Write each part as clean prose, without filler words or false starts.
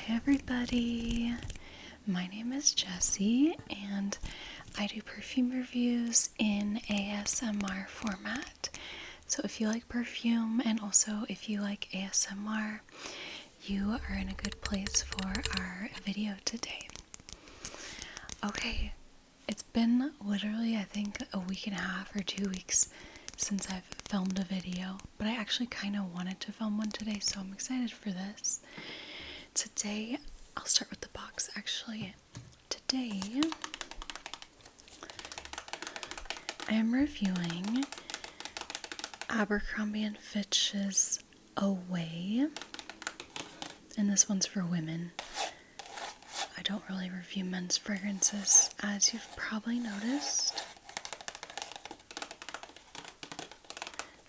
Hi everybody, my name is Jessie and I do perfume reviews in ASMR format. So if you like perfume and also if you like ASMR, you are in a good place for our video today. Okay, it's been literally I think a week and a half or 2 weeks since I've filmed a video, but I actually kind of wanted to film one today, so I'm excited for this. Today, I'll start with the box actually. Today, I am reviewing Abercrombie and Fitch's Away, and this one's for women. I don't really review men's fragrances, as you've probably noticed.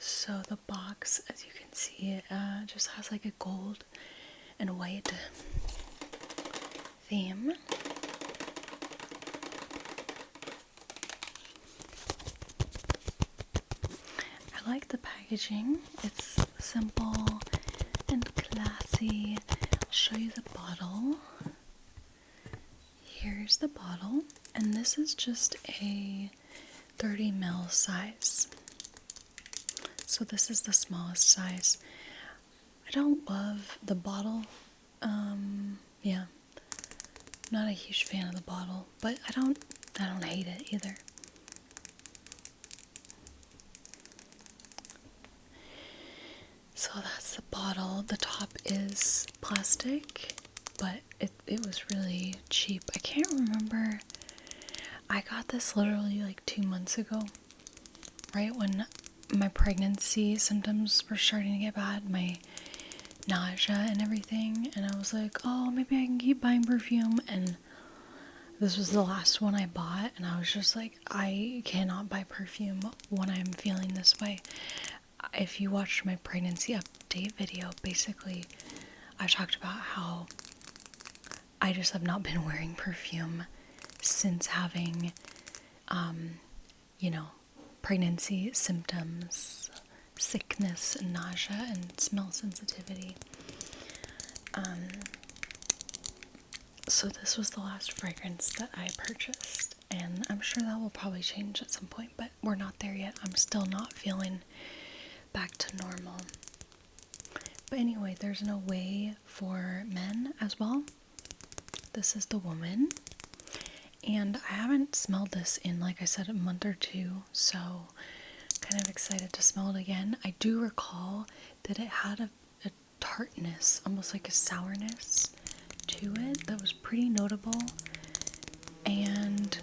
So the box, as you can see, just has like a gold and white theme. I like the packaging. It's simple and classy. I'll show you the bottle. Here's the bottle, and this is just a 30 ml size. So this is the smallest size. I don't love the bottle. Yeah, not a huge fan of the bottle, but I don't hate it either. So that's the bottle. The top is plastic, but it was really cheap. I can't remember. I got this literally like 2 months ago, right when my pregnancy symptoms were starting to get bad, my nausea and everything, and I was like, oh, maybe I can keep buying perfume, and this was the last one I bought, and I was just like, I cannot buy perfume when I'm feeling this way. If you watched my pregnancy update video, basically I talked about how I just have not been wearing perfume since having pregnancy symptoms, sickness and nausea and smell sensitivity. So this was the last fragrance that I purchased, and I'm sure that will probably change at some point, but we're not there yet. I'm still not feeling back to normal. But anyway, there's an Away for men as well. This is the woman, and I haven't smelled this in, like I said, a month or two, so kind of excited to smell it again. I do recall that it had a tartness, almost like a sourness to it that was pretty notable. And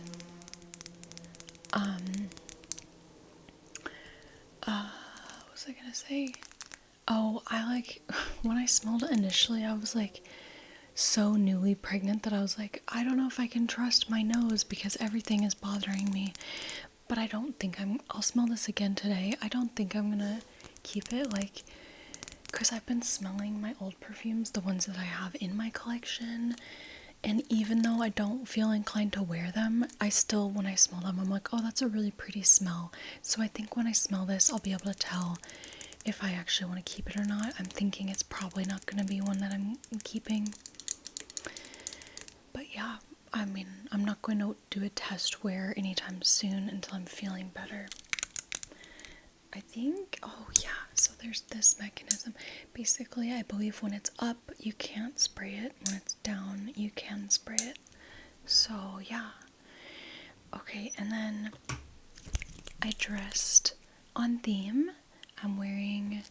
what was I gonna say? Oh, I like when I smelled it initially, I was like so newly pregnant that I was like, I don't know if I can trust my nose because everything is bothering me. But I don't think I'll smell this again today. I don't think I'm gonna keep it, like, because I've been smelling my old perfumes, the ones that I have in my collection, and even though I don't feel inclined to wear them, I still, when I smell them, I'm like, oh, that's a really pretty smell. So I think when I smell this, I'll be able to tell if I actually want to keep it or not. I'm thinking it's probably not going to be one that I'm keeping. But yeah, I mean, I'm not going to do a test wear anytime soon until I'm feeling better. I think, oh yeah, so there's this mechanism. Basically, I believe when it's up, you can't spray it. When it's down, you can spray it. So yeah. Okay, and then I dressed on theme. I'm wearing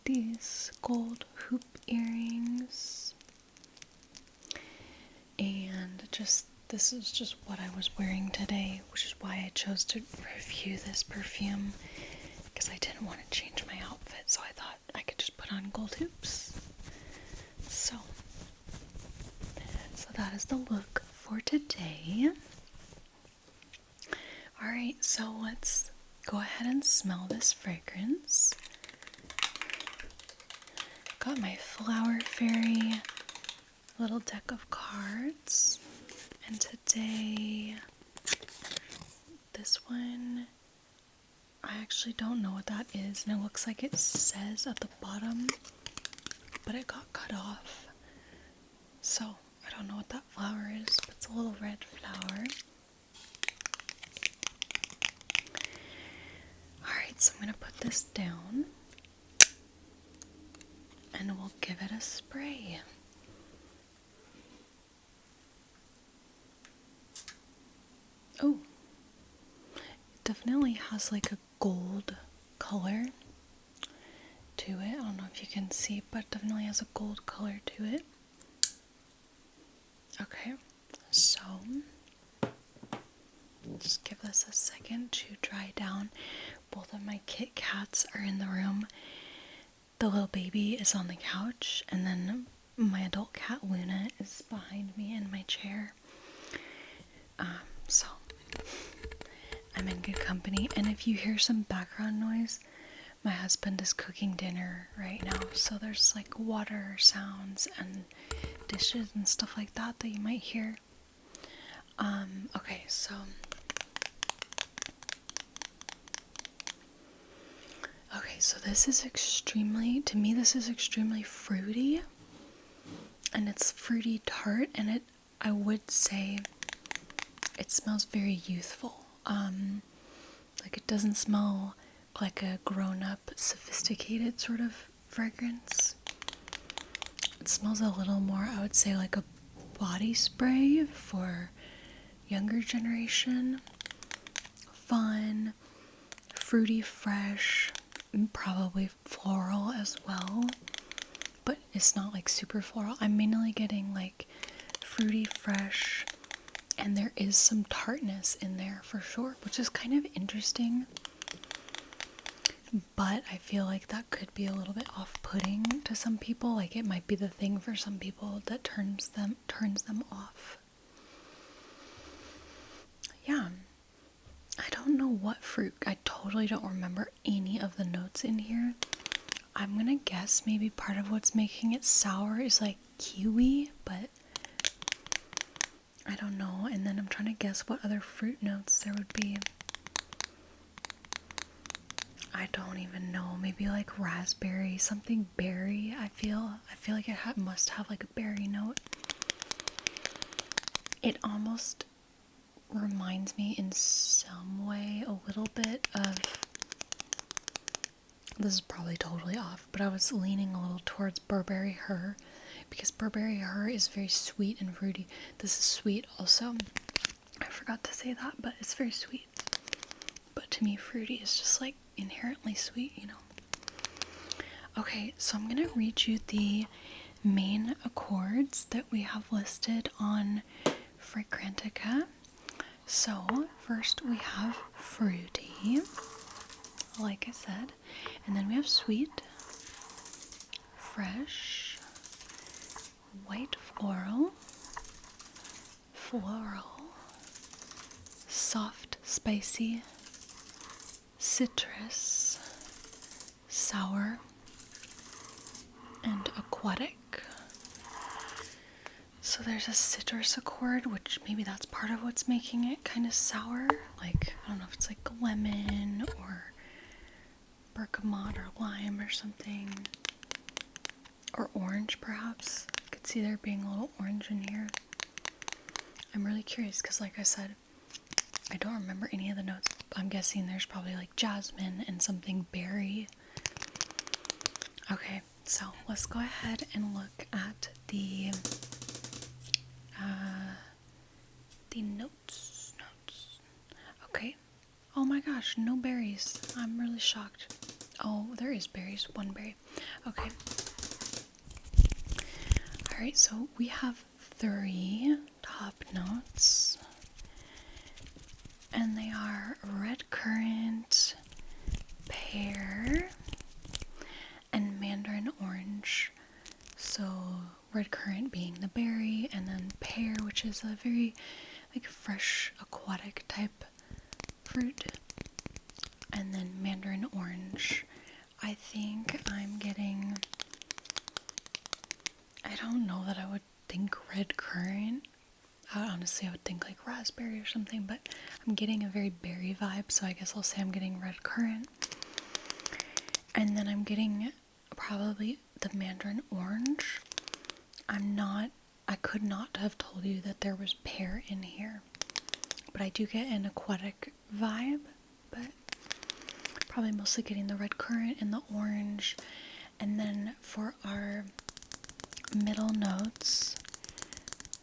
these gold hoop earrings. And this is just what I was wearing today, which is why I chose to review this perfume, because I didn't want to change my outfit, so I thought I could just put on gold hoops. So that is the look for today. Alright, so let's go ahead and smell this fragrance. Got my flower fairy little deck of cards, and today this one, I actually don't know what that is, and it looks like it says at the bottom but it got cut off. So I don't know what that flower is, but it's a little red flower. Alright, so I'm going to put this down and we'll give it a spray. Oh, it definitely has like a gold color to it. I don't know if you can see, but it definitely has a gold color to it. Okay, so just give this a second to dry down. Both of my Kit Kats are in the room. The little baby is on the couch, and then my adult cat Luna is behind me in my chair. So I'm in good company, and if you hear some background noise, my husband is cooking dinner right now, so there's like water sounds and dishes and stuff like that that you might hear. Okay, so this is extremely, to me this is extremely fruity, and it's fruity tart, and I would say it smells very youthful. Like it doesn't smell like a grown-up, sophisticated sort of fragrance. It smells a little more, I would say, like a body spray for younger generation. Fun, fruity, fresh, probably floral as well, but it's not like super floral. I'm mainly getting like fruity, fresh, and there is some tartness in there for sure, which is kind of interesting. But I feel like that could be a little bit off-putting to some people. Like it might be the thing for some people that turns them off. Yeah. I don't know what fruit. I totally don't remember any of the notes in here. I'm gonna guess maybe part of what's making it sour is like kiwi, but I don't know. And then I'm trying to guess what other fruit notes there would be. I don't even know. Maybe like raspberry, something berry. I feel like it must have like a berry note. It almost reminds me in some way a little bit of, this is probably totally off, but I was leaning a little towards Burberry Her, because Burberry Her is very sweet and fruity. This is sweet also. I forgot to say that, but it's very sweet. But to me, fruity is just like inherently sweet, you know. Okay, so I'm gonna read you the main accords that we have listed on Fragrantica. So first we have fruity, like I said, and then we have sweet, fresh, white floral, soft, spicy, citrus, sour, and aquatic. So there's a citrus accord, which maybe that's part of what's making it kind of sour. Like, I don't know if it's like lemon or bergamot or lime or something. Or orange, perhaps. I could see there being a little orange in here. I'm really curious because, like I said, I don't remember any of the notes. I'm guessing there's probably like jasmine and something berry. Okay, so let's go ahead and look at the notes. Okay. Oh my gosh, no berries. I'm really shocked. Oh, there is berries. One berry. Okay. Alright, so we have 3 top notes. And they are red currant, pear, and mandarin orange. So red currant being the berry, and then pear, which is a very like fresh aquatic type fruit, and then mandarin orange. I think I'm getting, I don't know that I would think red currant. Honestly, I would think like raspberry or something, but I'm getting a very berry vibe, so I guess I'll say I'm getting red currant. And then I'm getting probably the mandarin orange. I could not have told you that there was pear in here, but I do get an aquatic vibe, but probably mostly getting the red currant and the orange. And then for our middle notes,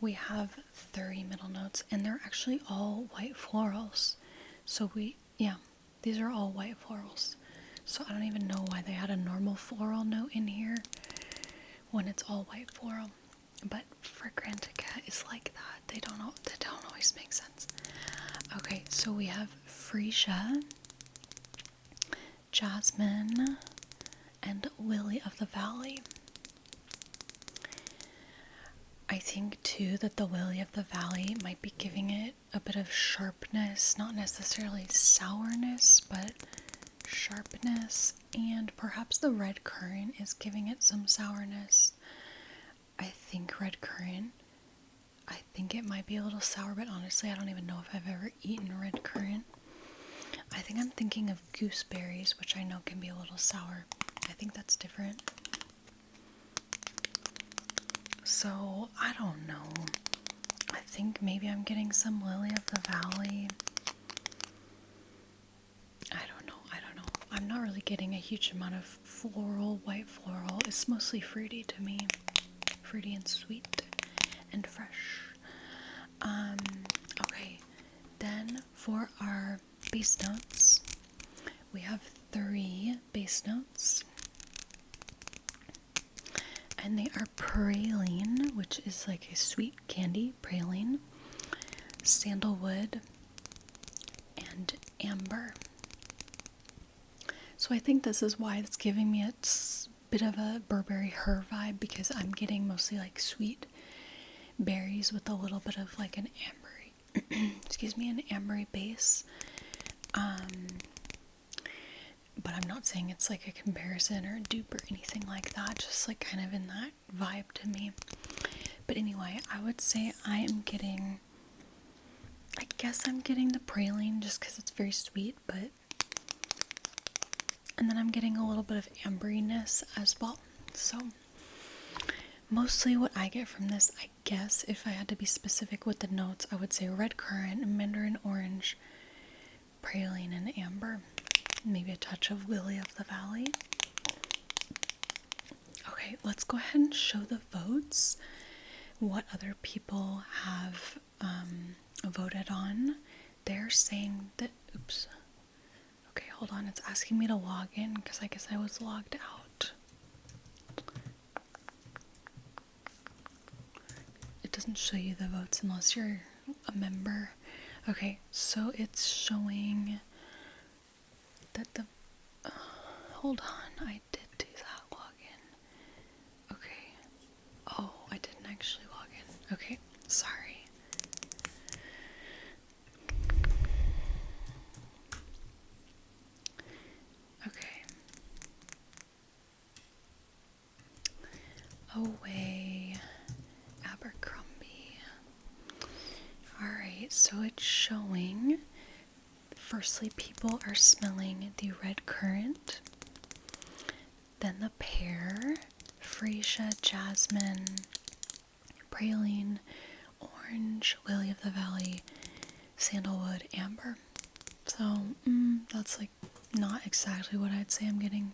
we have 30 middle notes, and they're actually all white florals. So these are all white florals. So I don't even know why they had a normal floral note in here when it's all white floral. But Fragrantica is like that. They don't always make sense. Okay, so we have freesia, jasmine, and lily of the valley. I think too that the lily of the valley might be giving it a bit of sharpness, not necessarily sourness, but sharpness, and perhaps the red currant is giving it some sourness. I think red currant, I think it might be a little sour, but honestly I don't even know if I've ever eaten red currant. I think I'm thinking of gooseberries, which I know can be a little sour. I think that's different. So I don't know. I think maybe I'm getting some lily of the valley. I don't know. I'm not really getting a huge amount of floral, white floral. It's mostly fruity to me. Fruity and sweet and fresh. Okay, then for our base notes, we have 3 base notes. And they are praline, which is like a sweet candy praline, sandalwood, and amber. So I think this is why it's giving me a bit of a Burberry Her vibe, because I'm getting mostly like sweet berries with a little bit of like an ambery, an ambery base. But I'm not saying it's like a comparison or a dupe or anything like that, just like kind of in that vibe to me. But anyway, I would say I guess I'm getting the praline just because it's very sweet, and then I'm getting a little bit of amberiness as well. So mostly what I get from this, I guess if I had to be specific with the notes, I would say red currant, mandarin orange, praline, and amber. Maybe a touch of lily of the valley. Okay, let's go ahead and show the votes. What other people have voted on. They're saying that, oops. Okay, hold on. It's asking me to log in because I guess I was logged out. It doesn't show you the votes unless you're a member. Okay, so it's showing that hold on, I did do that login. Okay. Oh, I didn't actually log in. Okay, sorry. Okay. Away, Abercrombie. Alright, so it's showing, firstly, people are smelling the red currant, then the pear, freesia, jasmine, praline, orange, lily of the valley, sandalwood, amber. So, that's like not exactly what I'd say I'm getting.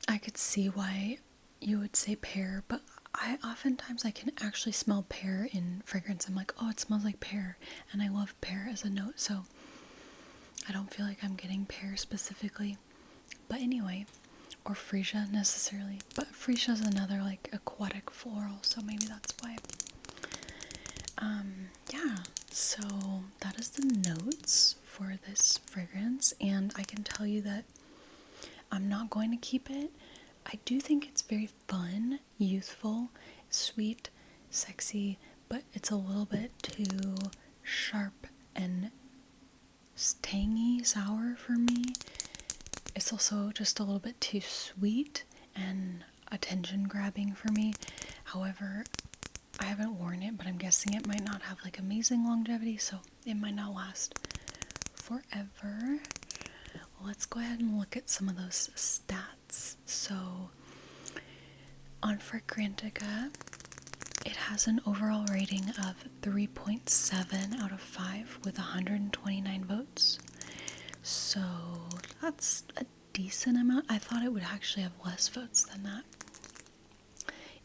I could see why you would say pear, but oftentimes I can actually smell pear in fragrance. I'm like, oh, it smells like pear, and I love pear as a note, so I don't feel like I'm getting pear specifically. But anyway, or freesia necessarily, but freesia is another like aquatic floral, so maybe that's why. Yeah, so that is the notes for this fragrance, and I can tell you that I'm not going to keep it. I do think it's very fun, youthful, sweet, sexy, but it's a little bit too sharp and tangy, sour for me. It's also just a little bit too sweet and attention grabbing for me. However, I haven't worn it, but I'm guessing it might not have like amazing longevity, so it might not last forever. let's go ahead and look at some of those stats. So on Fragrantica, it has an overall rating of 3.7 out of 5 with 129 votes. So that's a decent amount. I thought it would actually have less votes than that.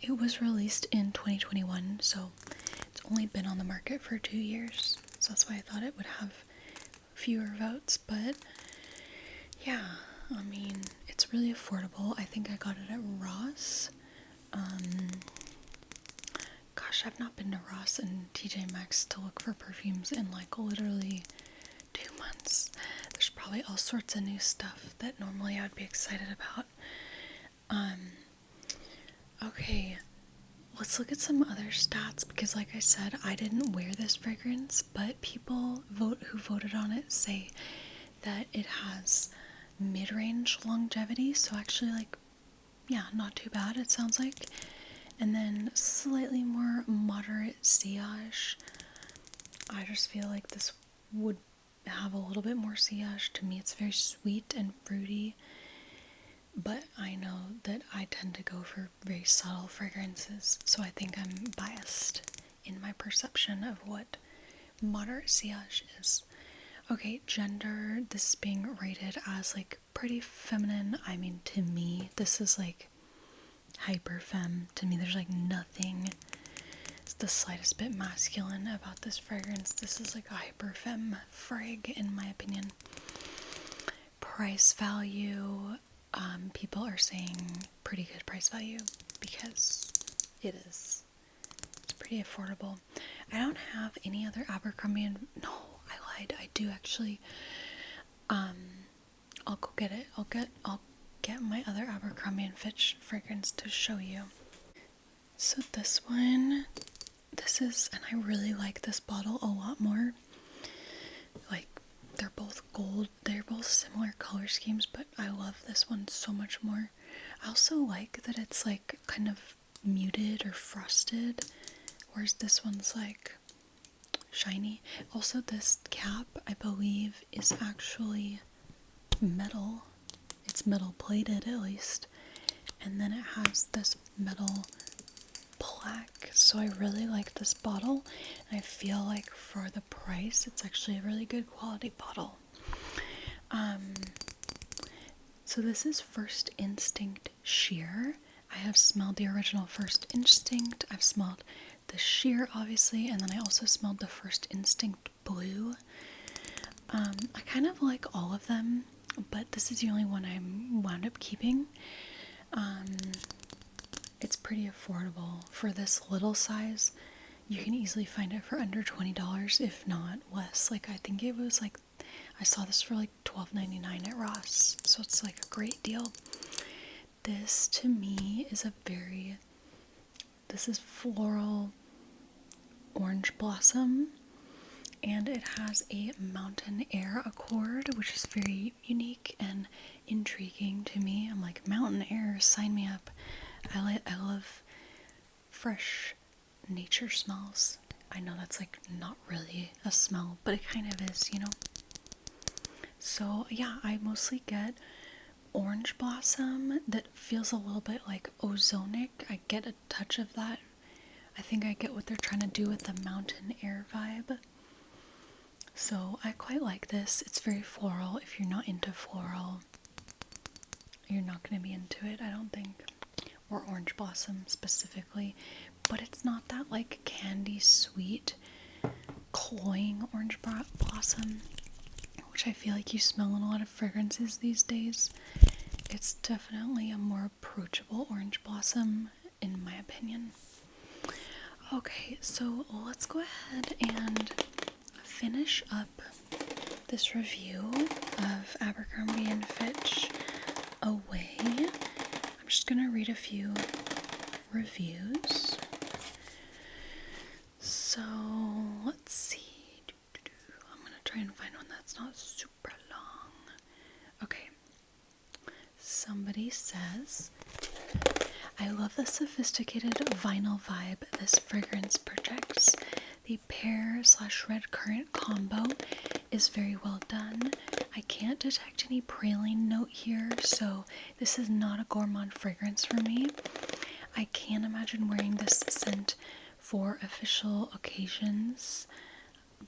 It was released in 2021, so it's only been on the market for 2 years. So that's why I thought it would have fewer votes. But yeah, I mean, it's really affordable. I think I got it at Ross. Gosh, I've not been to Ross and TJ Maxx to look for perfumes in like literally 2 months. There's probably all sorts of new stuff that normally I'd be excited about. Okay, let's look at some other stats because like I said, I didn't wear this fragrance, but people who voted on it say that it has mid-range longevity, so actually like, yeah, not too bad it sounds like. And then slightly more moderate sillage. I just feel like this would have a little bit more sillage. To me, it's very sweet and fruity. But I know that I tend to go for very subtle fragrances, so I think I'm biased in my perception of what moderate sillage is. Okay, gender, this is being rated as like pretty feminine. I mean, to me, this is like hyper femme. To me, there's like nothing the slightest bit masculine about this fragrance. This is like a hyper femme frag in my opinion. Price value, people are saying pretty good price value because it is. It's pretty affordable. I don't have any other Abercrombie and no, I lied. I do actually. I'll go get it. I'll get my other Abercrombie and Fitch fragrance to show you. So this one, and I really like this bottle a lot more. Like, they're both gold, they're both similar color schemes, but I love this one so much more. I also like that it's like kind of muted or frosted, whereas this one's like shiny. Also, this cap, I believe, is actually metal. It's metal plated at least, and then it has this metal plaque. So I really like this bottle, and I feel like for the price it's actually a really good quality bottle. So this is First Instinct Sheer. I have smelled the original First Instinct, I've smelled the Sheer obviously, and then I also smelled the First Instinct Blue. I kind of like all of them, but this is the only one I wound up keeping. It's pretty affordable for this little size. You can easily find it for under $20, if not less. Like, I think it was like, I saw this for like $12.99 at Ross, so it's like a great deal. This to me is this is floral orange blossom, and it has a mountain air accord, which is very unique and intriguing to me. I'm like, mountain air, sign me up. I love fresh nature smells. I know that's like not really a smell, but it kind of is, you know. So yeah, I mostly get orange blossom that feels a little bit like ozonic. I get a touch of that. I think I get what they're trying to do with the mountain air vibe. So I quite like this. It's very floral. If you're not into floral, you're not going to be into it, I don't think. Or orange blossom specifically. But it's not that like candy sweet, cloying orange blossom, which I feel like you smell in a lot of fragrances these days. It's definitely a more approachable orange blossom, in my opinion. Okay, so let's go ahead and finish up this review of Abercrombie and Fitch away. I'm just gonna read a few reviews. So let's see. I'm gonna try and find one that's not super long. Okay. Somebody says, I love the sophisticated vinyl vibe this fragrance projects. The pear slash red currant combo is very well done. I can't detect any praline note here, so this is not a gourmand fragrance for me. I can imagine wearing this scent for official occasions,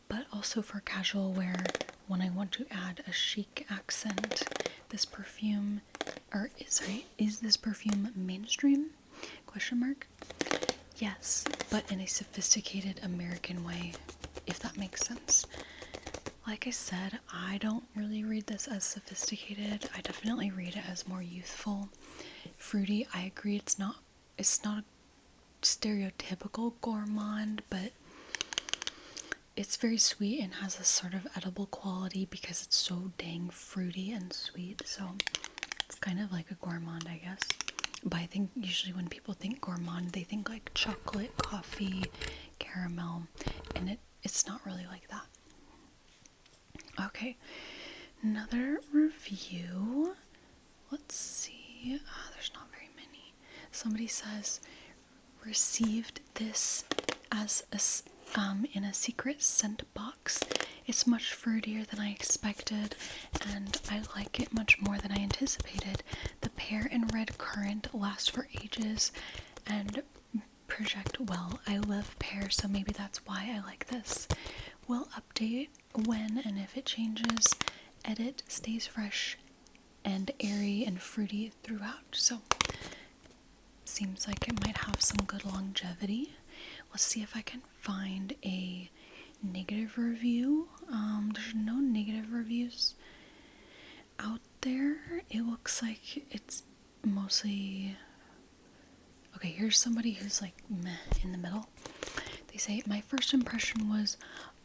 but also for casual wear when I want to add a chic accent. This perfume, is this perfume mainstream? Question mark. Yes, but in a sophisticated American way, if that makes sense. Like I said, I don't really read this as sophisticated. I definitely read it as more youthful, fruity. I agree it's not a stereotypical gourmand, but it's very sweet and has a sort of edible quality because it's so dang fruity and sweet. So it's kind of like a gourmand, I guess. But I think usually when people think gourmand, they think like chocolate, coffee, caramel, and it's not really like that. Okay, another review. Let's see. There's not very many. Somebody says, received this as in a secret scent box. It's much fruitier than I expected, and I like it much more than I anticipated. The pear and red currant last for ages and project well. I love pear, so maybe that's why I like this. We'll update when and if it changes. Edit stays fresh and airy and fruity throughout, so seems like it might have some good longevity. Let's see if I can find a negative review. There's no negative reviews out there. It looks like it's mostly okay. Here's somebody who's like meh in the middle. They say, my first impression was,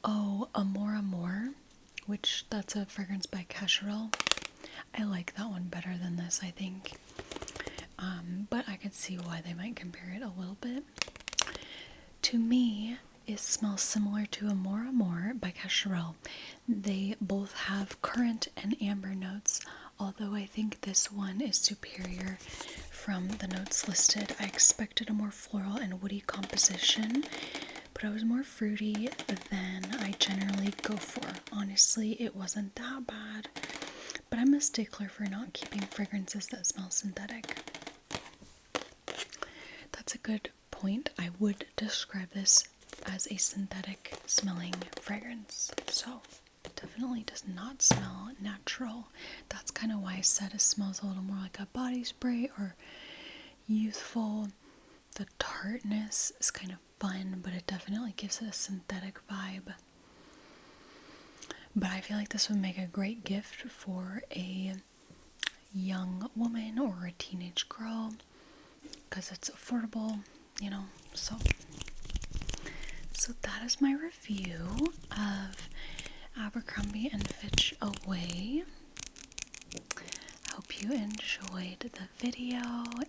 oh, Amor, which that's a fragrance by Cacharel. I like that one better than this, I think. But I can see why they might compare it a little bit. To me, it smells similar to Amor by Cacharel. They both have currant and amber notes, although I think this one is superior from the notes listed. I expected a more floral and woody composition, but it was more fruity than I generally go for. Honestly, it wasn't that bad, but I'm a stickler for not keeping fragrances that smell synthetic. That's a good point. I would describe this as a synthetic smelling fragrance, so it definitely does not smell natural. That's kind of why I said it smells a little more like a body spray or youthful. The tartness is kind of fun, but it definitely gives it a synthetic vibe. But I feel like this would make a great gift for a young woman or a teenage girl because it's affordable, you know. So that is my review of Abercrombie and Fitch Away. I hope you enjoyed the video,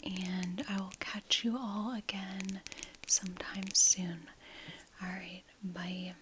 and I will catch you all again sometime soon. Alright, bye.